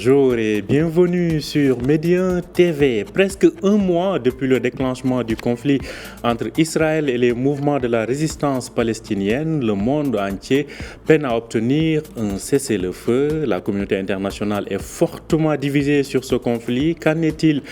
Bonjour et bienvenue sur Médien TV. Presque un mois depuis le déclenchement du conflit entre Israël et les mouvements de la résistance palestinienne, le monde entier peine à obtenir un cessez-le-feu. La communauté internationale est fortement divisée sur ce conflit. Qu'en est-il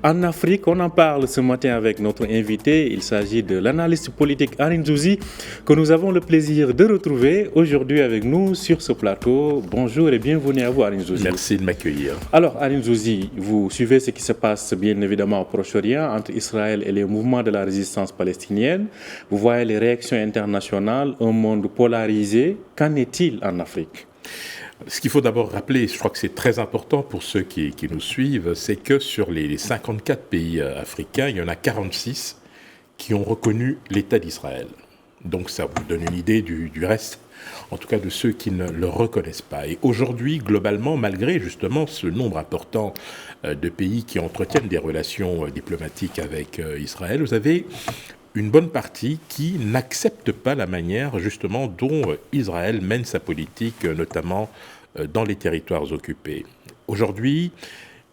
en Afrique? On en parle ce matin avec notre invité. Il s'agit de l'analyste politique Aline Zouzi que nous avons le plaisir de retrouver aujourd'hui avec nous sur ce plateau. Bonjour et bienvenue à vous Aline Zouzi. Merci de m'accueillir. Alors Aline Zouzi, vous suivez ce qui se passe bien évidemment au Proche-Orient entre Israël et les mouvements de la résistance palestinienne. Vous voyez les réactions internationales, un monde polarisé. Qu'en est-il en Afrique? Ce qu'il faut d'abord rappeler, je crois que c'est très important pour ceux qui nous suivent, c'est que sur les 54 pays africains, il y en a 46 qui ont reconnu l'État d'Israël. Donc ça vous donne une idée du reste, en tout cas de ceux qui ne le reconnaissent pas. Et aujourd'hui, globalement, malgré justement ce nombre important de pays qui entretiennent des relations diplomatiques avec Israël, vous avez une bonne partie qui n'accepte pas la manière justement dont Israël mène sa politique, notamment dans les territoires occupés. Aujourd'hui,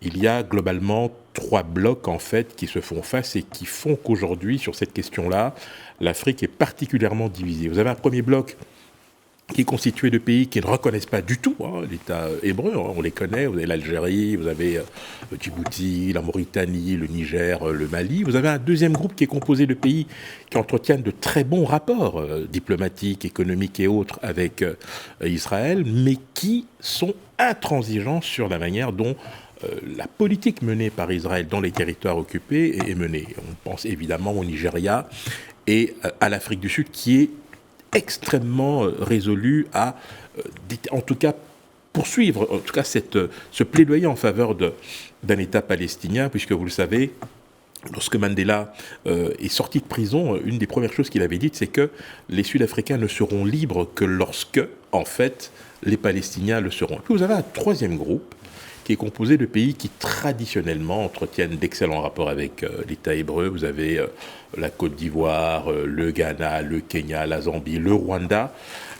il y a globalement 3 blocs en fait qui se font face et qui font qu'aujourd'hui, sur cette question-là, l'Afrique est particulièrement divisée. Vous avez un premier bloc qui est constitué de pays qui ne reconnaissent pas du tout l'État hébreu. On les connaît, vous avez l'Algérie, vous avez Djibouti, la Mauritanie, le Niger, le Mali. Vous avez un deuxième groupe qui est composé de pays qui entretiennent de très bons rapports diplomatiques, économiques et autres avec Israël, mais qui sont intransigeants sur la manière dont la politique menée par Israël dans les territoires occupés est menée. On pense évidemment au Nigeria et à l'Afrique du Sud qui est extrêmement résolu à, en tout cas, poursuivre en tout cas ce plaidoyer en faveur d'un État palestinien, puisque vous le savez, lorsque Mandela est sorti de prison, une des premières choses qu'il avait dites, c'est que les Sud-Africains ne seront libres que lorsque, en fait, les Palestiniens le seront. Puis vous avez un troisième groupe qui est composé de pays qui traditionnellement entretiennent d'excellents rapports avec l'État hébreu. Vous avez la Côte d'Ivoire, le Ghana, le Kenya, la Zambie, le Rwanda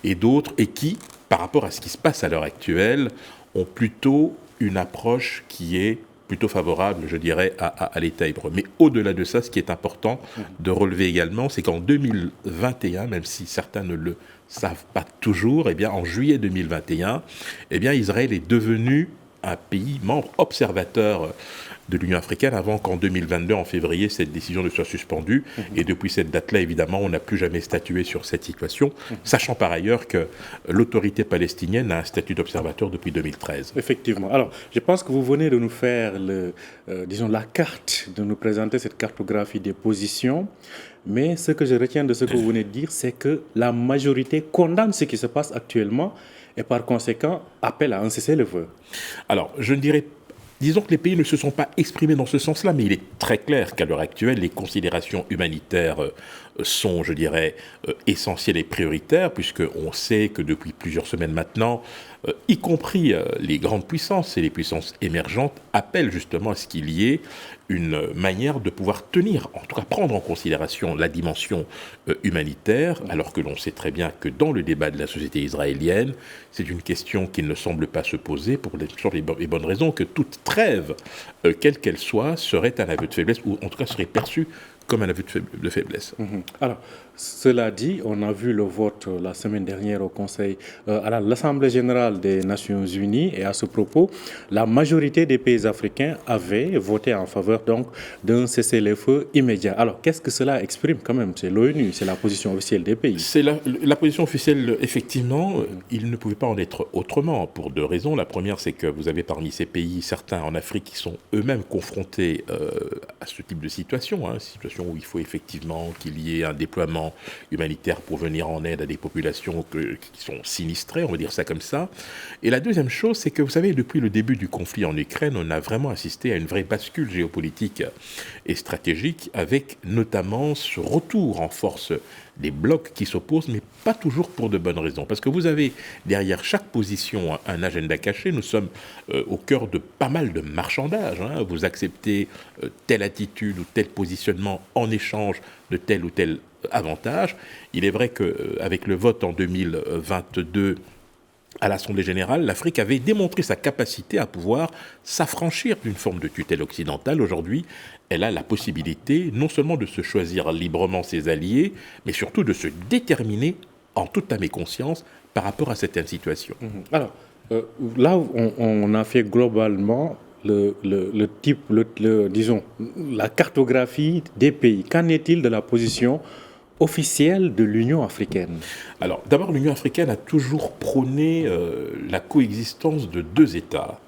et d'autres, et qui, par rapport à ce qui se passe à l'heure actuelle, ont plutôt une approche qui est plutôt favorable, je dirais, à l'État hébreu. Mais au-delà de ça, ce qui est important de relever également, c'est qu'en 2021, même si certains ne le savent pas toujours, eh bien, en juillet 2021, eh bien, Israël est devenu un pays membre observateur de l'Union africaine avant qu'en 2022, en février, cette décision ne soit suspendue. Et depuis cette date-là, évidemment, on n'a plus jamais statué sur cette situation, sachant par ailleurs que l'autorité palestinienne a un statut d'observateur depuis 2013. Effectivement. Alors, je pense que vous venez de nous faire, la carte, de nous présenter cette cartographie des positions. Mais ce que je retiens de ce que vous venez de dire, c'est que la majorité condamne ce qui se passe actuellement et par conséquent appelle à un cessez-le-feu. Alors, je ne dirais pas. Disons que les pays ne se sont pas exprimés dans ce sens-là, mais il est très clair qu'à l'heure actuelle, les considérations humanitaires sont, je dirais, essentielles et prioritaires, puisqu'on sait que depuis plusieurs semaines maintenant, y compris les grandes puissances et les puissances émergentes appellent justement à ce qu'il y ait une manière de pouvoir tenir, en tout cas prendre en considération la dimension humanitaire, alors que l'on sait très bien que dans le débat de la société israélienne, c'est une question qui ne semble pas se poser pour les bonnes raisons, que toute trêve, quelle qu'elle soit, serait un aveu de faiblesse, ou en tout cas serait perçue comme un aveu de faiblesse. Alors, cela dit, on a vu le vote la semaine dernière au Conseil, à l'Assemblée générale des Nations Unies, et à ce propos, la majorité des pays africains avaient voté en faveur donc d'un cessez-le-feu immédiat. Alors, qu'est-ce que cela exprime quand même? C'est l'ONU, c'est la position officielle des pays. C'est la position officielle, effectivement. Il ne pouvait pas en être autrement, pour 2 raisons. La première, c'est que vous avez parmi ces pays, certains en Afrique, qui sont eux-mêmes confrontés à ce type de situation, situation où il faut effectivement qu'il y ait un déploiement humanitaire pour venir en aide à des populations qui sont sinistrées, on va dire ça comme ça. Et la deuxième chose, c'est que vous savez, depuis le début du conflit en Ukraine, on a vraiment assisté à une vraie bascule géopolitique et stratégique, avec notamment ce retour en force des blocs qui s'opposent, mais pas toujours pour de bonnes raisons. Parce que vous avez derrière chaque position un agenda caché. Nous sommes au cœur de pas mal de marchandage. Vous acceptez telle attitude ou tel positionnement en échange de tel ou tel avantage. Il est vrai qu'avec le vote en 2022 à l'Assemblée générale, l'Afrique avait démontré sa capacité à pouvoir s'affranchir d'une forme de tutelle occidentale. Aujourd'hui, elle a la possibilité non seulement de se choisir librement ses alliés, mais surtout de se déterminer en toute âme et conscience par rapport à certaines situations. Alors, là, on a fait globalement le type, disons, la cartographie des pays. Qu'en est-il de la position officielle de l'Union africaine? Alors, d'abord, l'Union africaine a toujours prôné la coexistence de deux États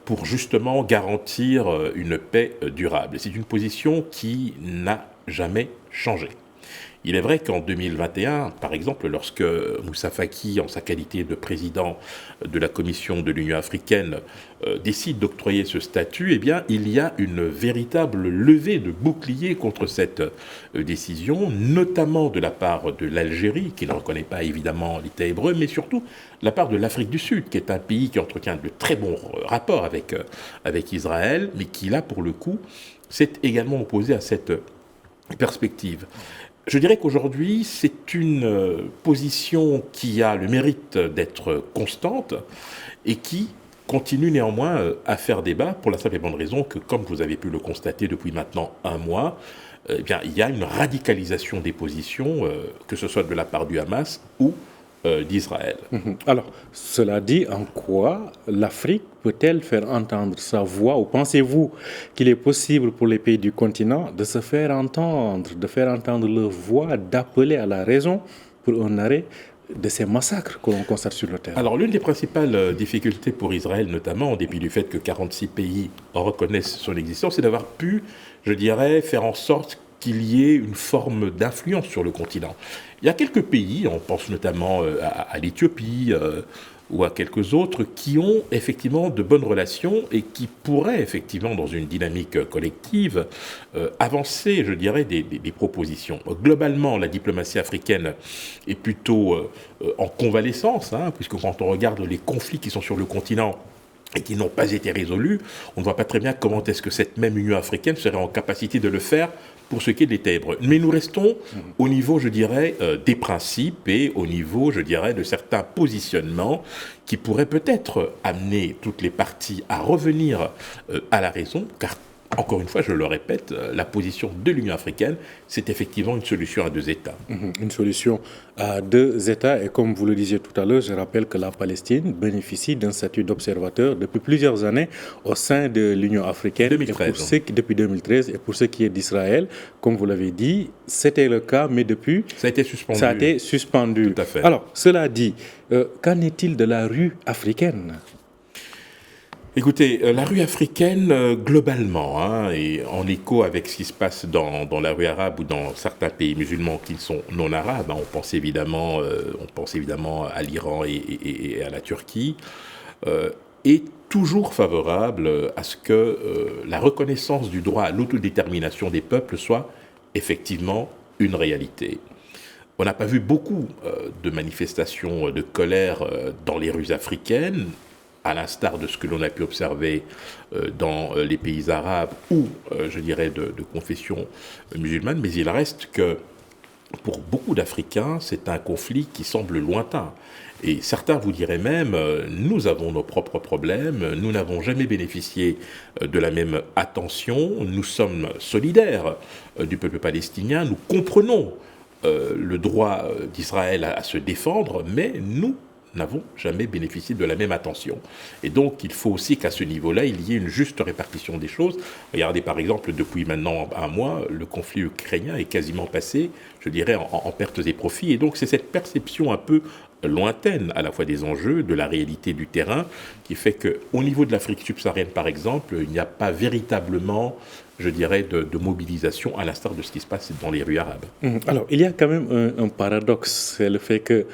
pour justement garantir une paix durable. C'est une position qui n'a jamais changé. Il est vrai qu'en 2021, par exemple, lorsque Moussa Faki, en sa qualité de président de la Commission de l'Union africaine, décide d'octroyer ce statut, eh bien, il y a une véritable levée de bouclier contre cette décision, notamment de la part de l'Algérie, qui ne reconnaît pas évidemment l'État hébreu, mais surtout de la part de l'Afrique du Sud, qui est un pays qui entretient de très bons rapports avec Israël, mais qui, là, pour le coup, s'est également opposé à cette perspective. Je dirais qu'aujourd'hui, c'est une position qui a le mérite d'être constante et qui continue néanmoins à faire débat pour la simple et bonne raison que, comme vous avez pu le constater depuis maintenant un mois, eh bien, il y a une radicalisation des positions, que ce soit de la part du Hamas ou d'Israël. Alors, cela dit, en quoi l'Afrique peut-elle faire entendre sa voix, ou pensez-vous qu'il est possible pour les pays du continent de se faire entendre, de faire entendre leur voix, d'appeler à la raison pour un arrêt de ces massacres que l'on constate sur le terrain? Alors, l'une des principales difficultés pour Israël, notamment, en dépit du fait que 46 pays reconnaissent son existence, c'est d'avoir pu, je dirais, faire en sorte qu'il y ait une forme d'influence sur le continent. Il y a quelques pays, on pense notamment à l'Éthiopie ou à quelques autres, qui ont effectivement de bonnes relations et qui pourraient effectivement, dans une dynamique collective, avancer, je dirais, des propositions. Globalement, la diplomatie africaine est plutôt en convalescence, puisque quand on regarde les conflits qui sont sur le continent, et qui n'ont pas été résolus, on ne voit pas très bien comment est-ce que cette même Union africaine serait en capacité de le faire pour ce qui est de l'État hébreu. Mais nous restons au niveau, je dirais, des principes et au niveau, je dirais, de certains positionnements qui pourraient peut-être amener toutes les parties à revenir à la raison, car encore une fois, je le répète, la position de l'Union africaine, c'est effectivement une solution à deux États. Une solution à deux États. Et comme vous le disiez tout à l'heure, je rappelle que la Palestine bénéficie d'un statut d'observateur depuis plusieurs années au sein de l'Union africaine. 2013. Depuis 2013. Et pour ce qui est d'Israël, comme vous l'avez dit, c'était le cas, mais depuis... Ça a été suspendu. Ça a été suspendu. Tout à fait. Alors, cela dit, qu'en est-il de la rue africaine ? Écoutez, la rue africaine, globalement, et en écho avec ce qui se passe dans la rue arabe ou dans certains pays musulmans qui sont non arabes, on pense évidemment à l'Iran et à la Turquie, est toujours favorable à ce que la reconnaissance du droit à l'autodétermination des peuples soit effectivement une réalité. On n'a pas vu beaucoup de manifestations de colère dans les rues africaines, à l'instar de ce que l'on a pu observer dans les pays arabes ou, je dirais, de confession musulmane, mais il reste que, pour beaucoup d'Africains, c'est un conflit qui semble lointain. Et certains vous diraient même, nous avons nos propres problèmes, nous n'avons jamais bénéficié de la même attention, nous sommes solidaires du peuple palestinien, nous comprenons le droit d'Israël à se défendre, mais nous n'avons jamais bénéficié de la même attention. Et donc, il faut aussi qu'à ce niveau-là, il y ait une juste répartition des choses. Regardez, par exemple, depuis maintenant un mois, le conflit ukrainien est quasiment passé, je dirais, en pertes et profits. Et donc, c'est cette perception un peu lointaine, à la fois des enjeux, de la réalité du terrain, qui fait qu'au niveau de l'Afrique subsaharienne, par exemple, il n'y a pas véritablement, je dirais, de mobilisation, à l'instar de ce qui se passe dans les rues arabes. Alors, il y a quand même un paradoxe, c'est le fait que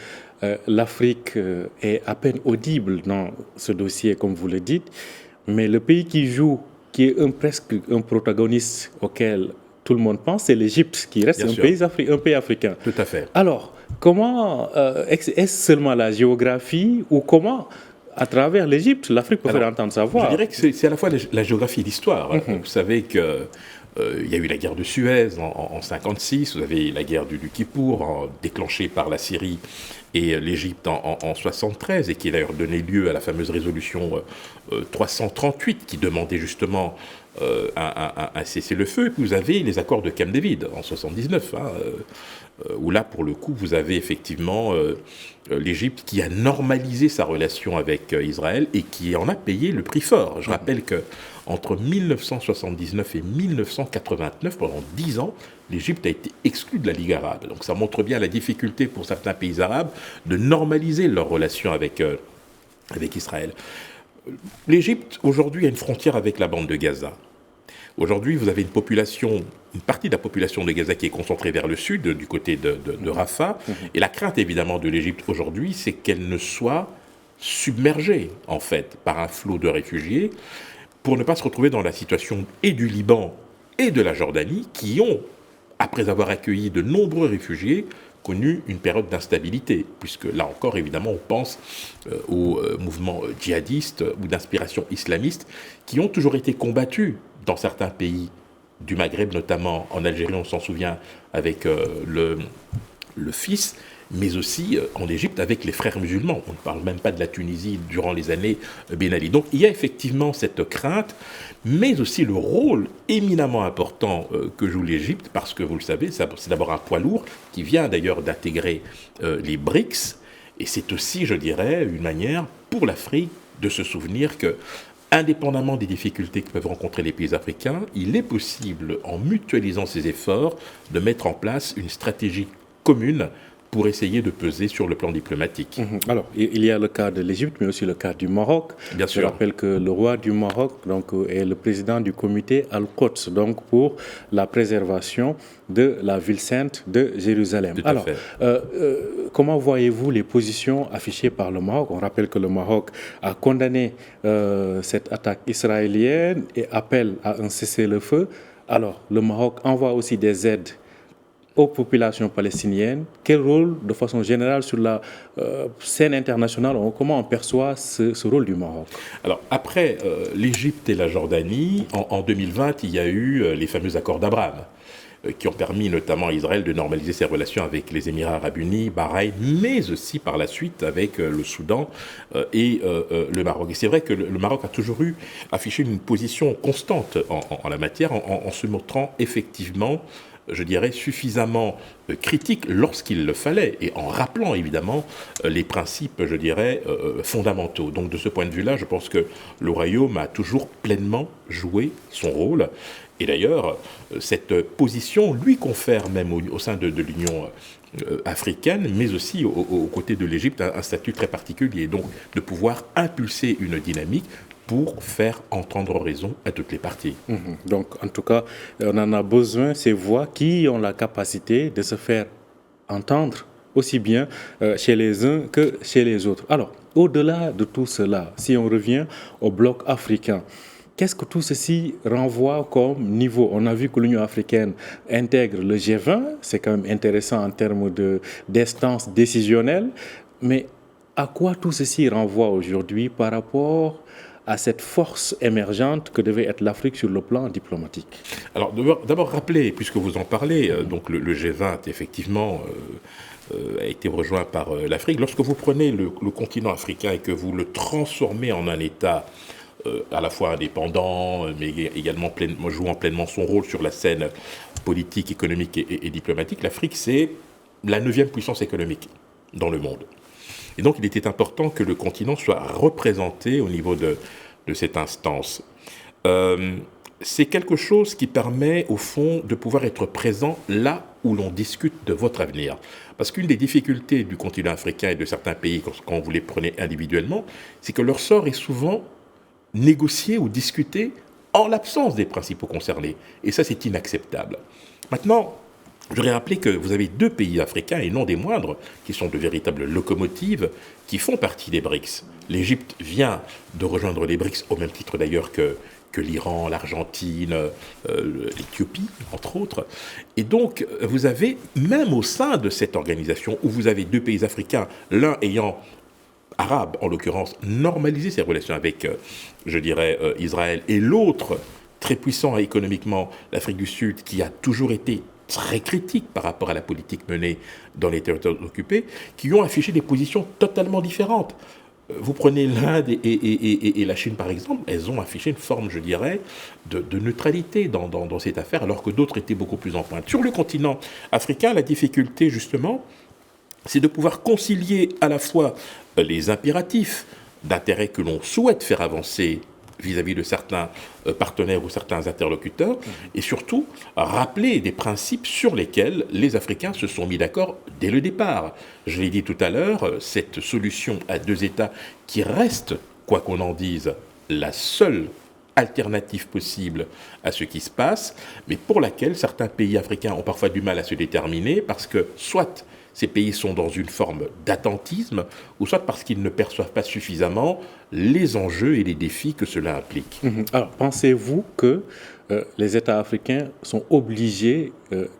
l'Afrique est à peine audible dans ce dossier, comme vous le dites, mais le pays qui joue, qui est presque un protagoniste auquel tout le monde pense, c'est l'Égypte, qui reste un pays africain. Tout à fait. Alors, comment est-ce seulement la géographie ou comment, à travers l'Égypte, l'Afrique peut faire entendre sa voix? Je dirais que c'est à la fois la géographie et l'histoire. Vous savez que Il y a eu la guerre de Suez en 1956, vous avez la guerre du Kippour, déclenchée par la Syrie et l'Égypte en 1973, et qui a d'ailleurs donné lieu à la fameuse résolution 338, qui demandait justement un cessez-le-feu. Et puis vous avez les accords de Camp David en 1979, où là, pour le coup, vous avez effectivement l'Égypte qui a normalisé sa relation avec Israël et qui en a payé le prix fort. Je rappelle que entre 1979 et 1989, pendant 10 ans, l'Égypte a été exclue de la Ligue arabe. Donc ça montre bien la difficulté pour certains pays arabes de normaliser leur relation avec Israël. L'Égypte, aujourd'hui, a une frontière avec la bande de Gaza. Aujourd'hui, vous avez une partie de la population de Gaza qui est concentrée vers le sud, du côté de Rafah. Et la crainte, évidemment, de l'Égypte aujourd'hui, c'est qu'elle ne soit submergée, en fait, par un flot de réfugiés, pour ne pas se retrouver dans la situation et du Liban et de la Jordanie, qui ont, après avoir accueilli de nombreux réfugiés, connu une période d'instabilité, puisque là encore, évidemment, on pense aux mouvements djihadistes ou d'inspiration islamiste qui ont toujours été combattus dans certains pays du Maghreb, notamment en Algérie, on s'en souvient, avec le fils, mais aussi en Égypte avec les frères musulmans. On ne parle même pas de la Tunisie durant les années Ben Ali. Donc il y a effectivement cette crainte, mais aussi le rôle éminemment important que joue l'Égypte, parce que vous le savez, c'est d'abord un poids lourd qui vient d'ailleurs d'intégrer les BRICS, et c'est aussi, je dirais, une manière pour l'Afrique de se souvenir que, indépendamment des difficultés que peuvent rencontrer les pays africains, il est possible, en mutualisant ses efforts, de mettre en place une stratégie commune pour essayer de peser sur le plan diplomatique. Alors, il y a le cas de l'Égypte, mais aussi le cas du Maroc. Bien sûr. Je rappelle que le roi du Maroc est le président du comité Al-Quds, donc pour la préservation de la ville sainte de Jérusalem. Tout à fait. Comment voyez-vous les positions affichées par le Maroc? On rappelle que le Maroc a condamné cette attaque israélienne et appelle à un cessez-le-feu. Alors, le Maroc envoie aussi des aides aux populations palestiniennes. Quel rôle, de façon générale, sur la scène internationale, comment on perçoit ce rôle du Maroc? Alors, après l'Égypte et la Jordanie, en 2020, il y a eu les fameux accords d'Abraham, qui ont permis notamment à Israël de normaliser ses relations avec les Émirats arabes unis, Bahreïn, mais aussi par la suite avec le Soudan et le Maroc. Et c'est vrai que le Maroc a toujours affiché une position constante en la matière, en se montrant effectivement, je dirais, suffisamment critique lorsqu'il le fallait, et en rappelant évidemment les principes, je dirais, fondamentaux. Donc de ce point de vue-là, je pense que le Royaume a toujours pleinement joué son rôle. Et d'ailleurs, cette position lui confère même au sein de l'Union africaine, mais aussi aux côtés de l'Égypte, un statut très particulier, donc de pouvoir impulser une dynamique pour faire entendre raison à toutes les parties. Donc, en tout cas, on en a besoin, ces voix qui ont la capacité de se faire entendre aussi bien chez les uns que chez les autres. Alors, au-delà de tout cela, si on revient au bloc africain, qu'est-ce que tout ceci renvoie comme niveau? On a vu que l'Union africaine intègre le G20, c'est quand même intéressant en termes d'instance décisionnelle, mais à quoi tout ceci renvoie aujourd'hui par rapport à cette force émergente que devait être l'Afrique sur le plan diplomatique? Alors d'abord rappeler, puisque vous en parlez, donc le G20 effectivement a été rejoint par l'Afrique. Lorsque vous prenez le continent africain et que vous le transformez en un État à la fois indépendant, mais également jouant pleinement son rôle sur la scène politique, économique et diplomatique, l'Afrique, c'est la 9e puissance économique dans le monde. Et donc, il était important que le continent soit représenté au niveau de cette instance. C'est quelque chose qui permet, au fond, de pouvoir être présent là où l'on discute de votre avenir. Parce qu'une des difficultés du continent africain et de certains pays, quand vous les prenez individuellement, c'est que leur sort est souvent négocié ou discuté en l'absence des principaux concernés. Et ça, c'est inacceptable. Maintenant, je voudrais rappeler que vous avez 2 pays africains, et non des moindres, qui sont de véritables locomotives, qui font partie des BRICS. L'Égypte vient de rejoindre les BRICS, au même titre d'ailleurs que l'Iran, l'Argentine, l'Éthiopie, entre autres. Et donc, vous avez, même au sein de cette organisation, où vous avez 2 pays africains, l'un ayant arabe, en l'occurrence, normaliser ses relations avec, je dirais, Israël, et l'autre très puissant économiquement, l'Afrique du Sud, qui a toujours été très critique par rapport à la politique menée dans les territoires occupés, qui ont affiché des positions totalement différentes. Vous prenez l'Inde et la Chine, par exemple, elles ont affiché une forme, je dirais, de neutralité dans cette affaire, alors que d'autres étaient beaucoup plus en pointe. Sur le continent africain, la difficulté, justement, c'est de pouvoir concilier à la fois les impératifs d'intérêt que l'on souhaite faire avancer vis-à-vis de certains partenaires ou certains interlocuteurs, et surtout rappeler des principes sur lesquels les Africains se sont mis d'accord dès le départ. Je l'ai dit tout à l'heure, cette solution à deux États qui reste, quoi qu'on en dise, la seule alternative possible à ce qui se passe, mais pour laquelle certains pays africains ont parfois du mal à se déterminer, parce que soit ces pays sont dans une forme d'attentisme, ou soit parce qu'ils ne perçoivent pas suffisamment les enjeux et les défis que cela implique. Alors, pensez-vous que les États africains sont obligés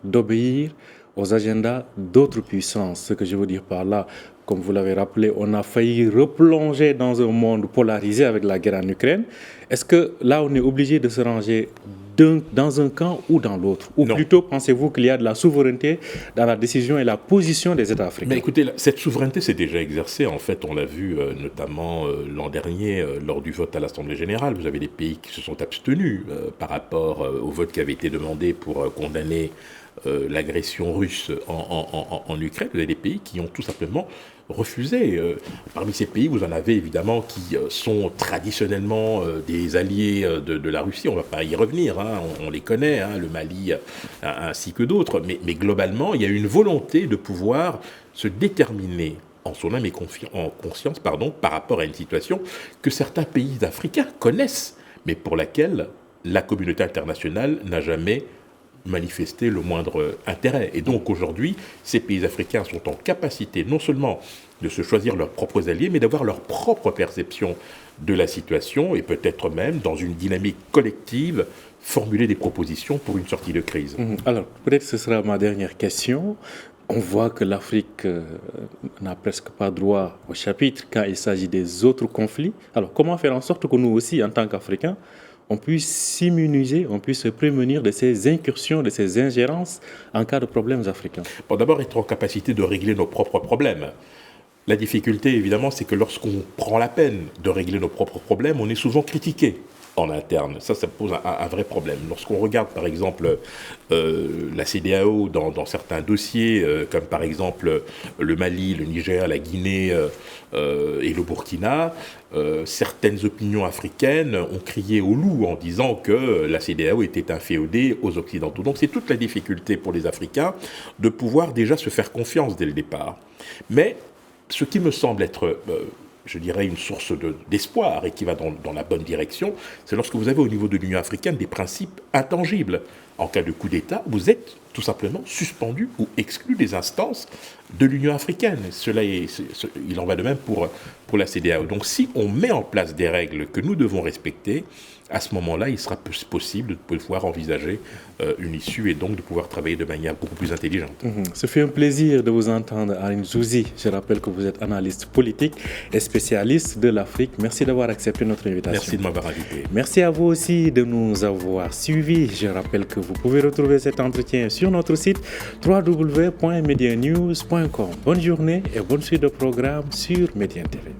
d'obéir aux agendas d'autres puissances? Ce que je veux dire par là, comme vous l'avez rappelé, on a failli replonger dans un monde polarisé avec la guerre en Ukraine. Est-ce que là, on est obligé de se ranger dans un camp ou dans l'autre? Ou Non. plutôt, pensez-vous qu'il y a de la souveraineté dans la décision et la position des États africains? Mais écoutez, cette souveraineté s'est déjà exercée. En fait, on l'a vu notamment l'an dernier lors du vote à l'Assemblée générale. Vous avez des pays qui se sont abstenus par rapport au vote qui avait été demandé pour condamner l'agression russe en Ukraine. Vous avez des pays qui ont tout simplement refusé. Parmi ces pays, vous en avez évidemment qui sont traditionnellement des alliés de la Russie. On ne va pas y revenir, hein, on les connaît, hein, le Mali ainsi que d'autres. Mais globalement, il y a une volonté de pouvoir se déterminer en son âme et en conscience par rapport à une situation que certains pays africains connaissent, mais pour laquelle la communauté internationale n'a jamais manifester le moindre intérêt. Et donc aujourd'hui, ces pays africains sont en capacité non seulement de se choisir leurs propres alliés, mais d'avoir leur propre perception de la situation et peut-être même, dans une dynamique collective, formuler des propositions pour une sortie de crise. Alors, peut-être ce sera ma dernière question. On voit que l'Afrique n'a presque pas droit au chapitre quand il s'agit des autres conflits. Alors, comment faire en sorte que nous aussi, en tant qu'Africains, on puisse s'immuniser, on puisse se prémunir de ces incursions, de ces ingérences en cas de problèmes africains? Bon, d'abord, être en capacité de régler nos propres problèmes. La difficulté, évidemment, c'est que lorsqu'on prend la peine de régler nos propres problèmes, on est souvent critiqué en interne. Ça pose un vrai problème. Lorsqu'on regarde, par exemple, la CEDEAO dans certains dossiers, comme par exemple le Mali, le Niger, la Guinée et le Burkina, certaines opinions africaines ont crié au loup en disant que la CEDEAO était inféodée aux Occidentaux. Donc c'est toute la difficulté pour les Africains de pouvoir déjà se faire confiance dès le départ. Mais ce qui me semble être je dirais, une source d'espoir et qui va dans la bonne direction, c'est lorsque vous avez au niveau de l'Union africaine des principes intangibles. En cas de coup d'État, vous êtes tout simplement suspendu ou exclu des instances de l'Union africaine. Il en va de même pour la CEDEAO. Donc si on met en place des règles que nous devons respecter, à ce moment-là, il sera possible de pouvoir envisager une issue et donc de pouvoir travailler de manière beaucoup plus intelligente. Ce fait un plaisir de vous entendre, Aline Zouzi. Je rappelle que vous êtes analyste politique et spécialiste de l'Afrique. Merci d'avoir accepté notre invitation. Merci de m'avoir invité. Merci à vous aussi de nous avoir suivis. Je rappelle que vous pouvez retrouver cet entretien sur notre site www.medianews.com. Bonne journée et bonne suite de programme sur Médien TV.